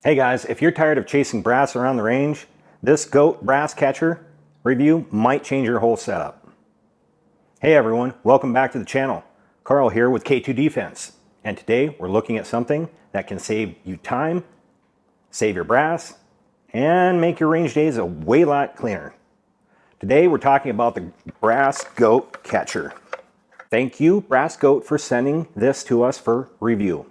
Hey guys, if you're tired of chasing brass around the range, this goat brass catcher review might change your whole setup. Hey everyone, welcome back to the channel. Carl here with K2 Defense, and today we're looking at something that can save you time, save your brass, and make your range days a way lot cleaner. Today we're talking about the brass goat catcher. Thank you, Brass Goat, for sending this to us for review.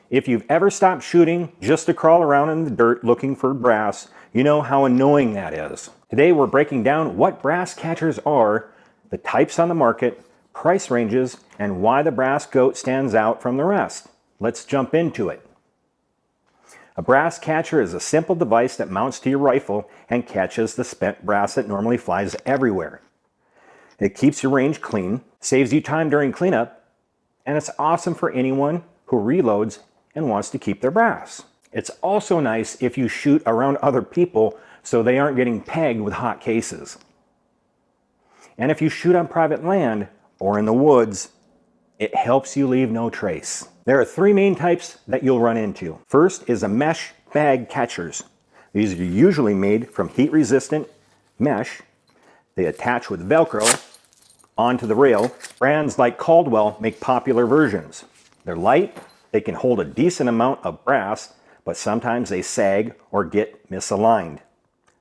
If you've ever stopped shooting just to crawl around in the dirt looking for brass, you know how annoying that is. Today we're breaking down what brass catchers are, the types on the market, price ranges, and why the Brass Goat stands out from the rest. Let's jump into it. A brass catcher is a simple device that mounts to your rifle and catches the spent brass that normally flies everywhere. It keeps your range clean, saves you time during cleanup, and it's awesome for anyone who reloads and wants to keep their brass. It's also nice if you shoot around other people so they aren't getting pegged with hot cases. And if you shoot on private land or in the woods, it helps you leave no trace. There are three main types that you'll run into. First is a mesh bag catchers. These are usually made from heat-resistant mesh. They attach with Velcro onto the rail. Brands like Caldwell make popular versions. They're light, they can hold a decent amount of brass, but sometimes they sag or get misaligned,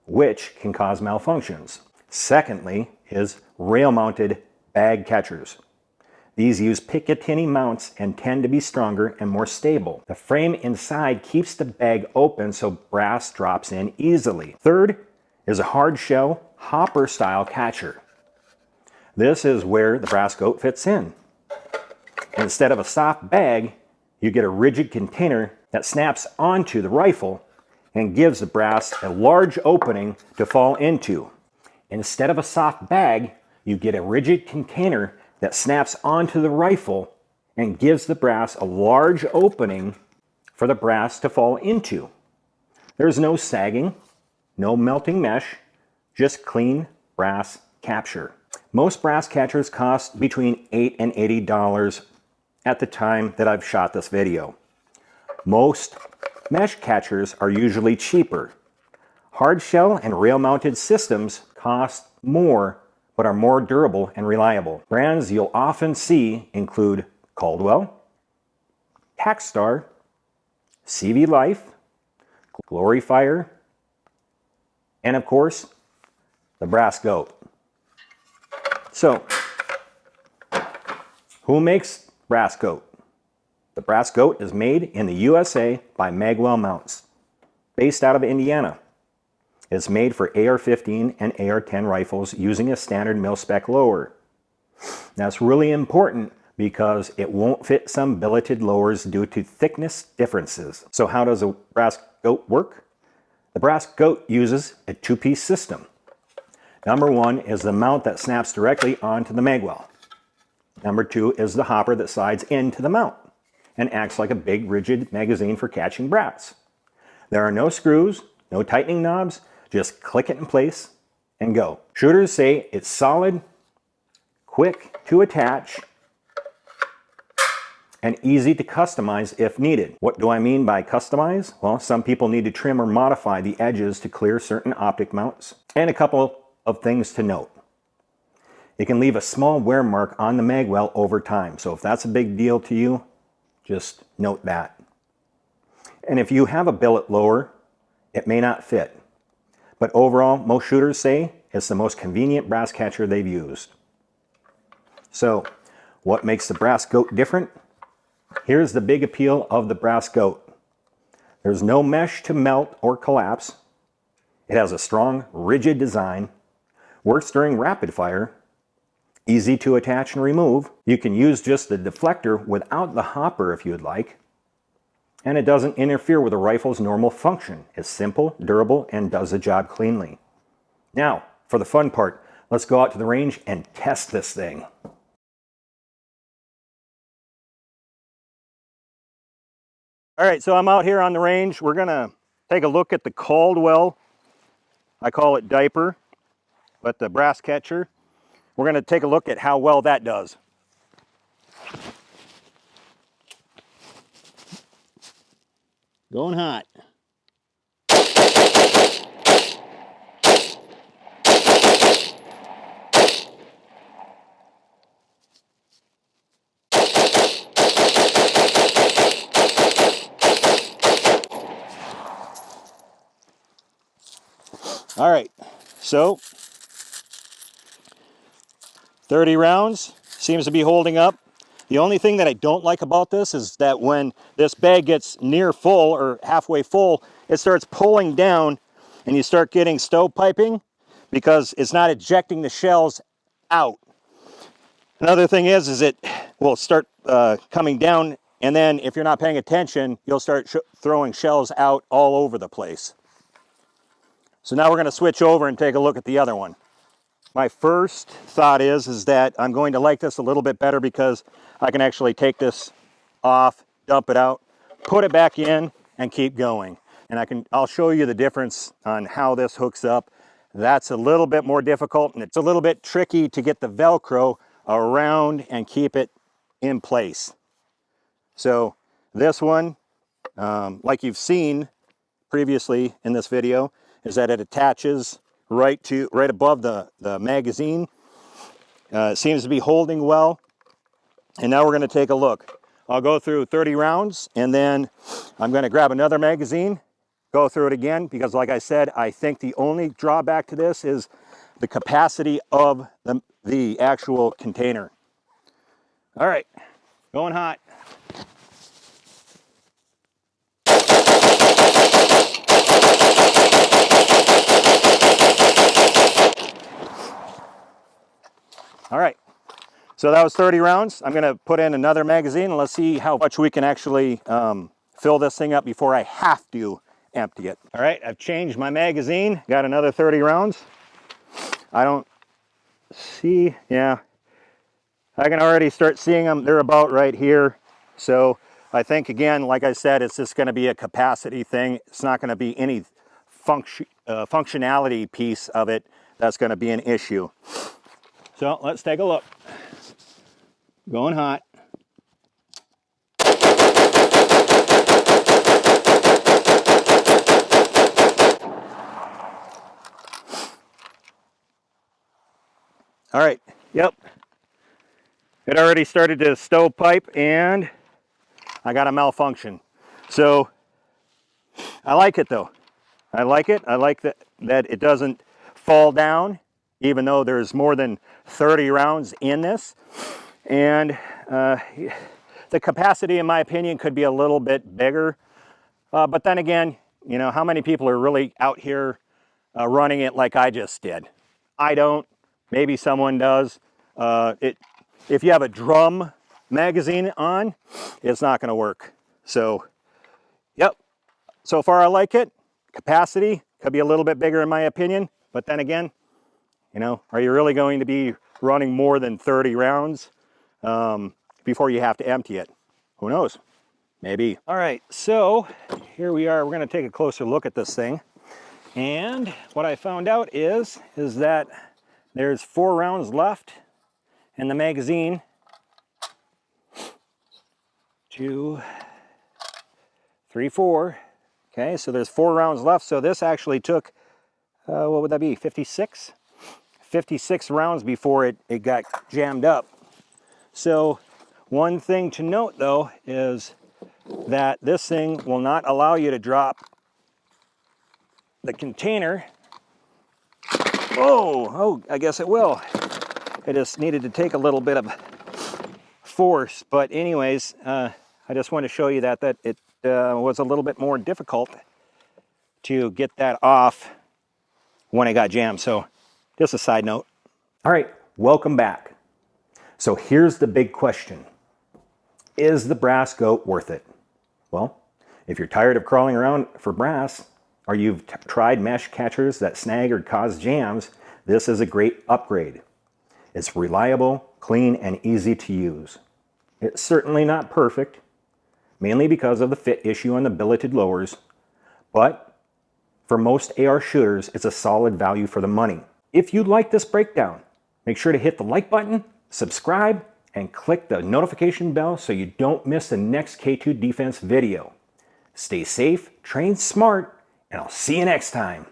which can cause malfunctions. Secondly is rail-mounted bag catchers. These use Picatinny mounts and tend to be stronger and more stable. The frame inside keeps the bag open so brass drops in easily. Third is a hard shell hopper style catcher. This is where the Brass Goat fits in. Instead of a soft bag, you get a rigid container that snaps onto the rifle and gives the brass a large opening to fall into. Instead of a soft bag, you get a rigid container that snaps onto the rifle and gives the brass a large opening for the brass to fall into. There's no sagging, no melting mesh, just clean brass capture. Most brass catchers cost between $8 and $80 at the time that I've shot this video. Most mesh catchers are usually cheaper. Hard shell and rail mounted systems cost more but are more durable and reliable. Brands you'll often see include Caldwell, Tackstar, CV Life, Glory Fire, and of course, the Brass Goat. So, who makes Brass Goat? The Brass Goat is made in the USA by Magwell Mounts, based out of Indiana. It's made for AR-15 and AR-10 rifles using a standard mil-spec lower. That's really important because it won't fit some billeted lowers due to thickness differences. So how does a Brass Goat work? The Brass Goat uses a two-piece system. Number one is the mount that snaps directly onto the magwell. Number two is the hopper that slides into the mount and acts like a big rigid magazine for catching brass. There are no screws, no tightening knobs, just click it in place and go. Shooters say it's solid, quick to attach, and easy to customize if needed. What do I mean by customize? Well, some people need to trim or modify the edges to clear certain optic mounts. And a couple of things to note. It can leave a small wear mark on the magwell over time. So if that's a big deal to you, just note that. And if you have a billet lower, it may not fit. But overall, most shooters say it's the most convenient brass catcher they've used. So, what makes the Brass Goat different? Here's the big appeal of the Brass Goat. There's no mesh to melt or collapse. It has a strong, rigid design, works during rapid fire, easy to attach and remove. You can use just the deflector without the hopper if you'd like. And it doesn't interfere with the rifle's normal function. It's simple, durable, and does the job cleanly. Now, for the fun part, let's go out to the range and test this thing. All right, so I'm out here on the range. We're gonna take a look at the Caldwell, I call it diaper, but the brass catcher. We're gonna take a look at how well that does. Going hot. All right, so 30 rounds seems to be holding up. The only thing that I don't like about this is that when this bag gets near full or halfway full, it starts pulling down and you start getting stovepiping because it's not ejecting the shells out. Another thing is it will start coming down, and then if you're not paying attention, you'll start throwing shells out all over the place. So now we're going to switch over and take a look at the other one. My first thought is that I'm going to like this a little bit better because I can actually take this off, dump it out, put it back in, and keep going. And I'll show you the difference on how this hooks up. That's a little bit more difficult, and it's a little bit tricky to get the Velcro around and keep it in place. So this one, like you've seen previously in this video, is that it attaches right above the magazine. It seems to be holding well. And now we're going to take a look. I'll go through 30 rounds and then I'm going to grab another magazine, go through it again, because like I said, I think the only drawback to this is the capacity of the actual container. All right, going hot. All right, so that was 30 rounds. I'm gonna put in another magazine and let's see how much we can actually fill this thing up before I have to empty it. All right, I've changed my magazine, got another 30 rounds. I don't see, yeah, I can already start seeing them. They're about right here. So I think, again, like I said, it's just gonna be a capacity thing. It's not gonna be any functionality piece of it that's gonna be an issue. So let's take a look. Going hot. All right, yep. It already started to stovepipe and I got a malfunction. So I like it though. I like it. I like that it doesn't fall down, even though there's more than 30 rounds in this. And the capacity, in my opinion, could be a little bit bigger. But then again, you know, how many people are really out here running it like I just did? I don't. Maybe someone does. If you have a drum magazine on, it's not going to work. So, yep. So far, I like it. Capacity could be a little bit bigger in my opinion. But then again, you know, are you really going to be running more than 30 rounds before you have to empty it? Who knows? Maybe. All right, so here we are. We're going to take a closer look at this thing. And what I found out is that there's 4 rounds left in the magazine. 2, 3, 4. Okay, so there's 4 rounds left. So this actually took, what would that be, 56? 56 rounds before it got jammed up. So one thing to note though is that this thing will not allow you to drop the container. Oh, I guess it will. I just needed to take a little bit of force. But anyways, I just want to show you that it was a little bit more difficult to get that off when it got jammed. So just a side note. All right, welcome back. So here's the big question. Is the brass goat worth it? Well, if you're tired of crawling around for brass, or you've tried mesh catchers that snag or cause jams, this is a great upgrade. It's reliable, clean, and easy to use. It's certainly not perfect, mainly because of the fit issue on the billeted lowers, but for most AR shooters, it's a solid value for the money. If you like this breakdown, make sure to hit the like button, subscribe, and click the notification bell so you don't miss the next K2 Defense video. Stay safe, train smart, and I'll see you next time.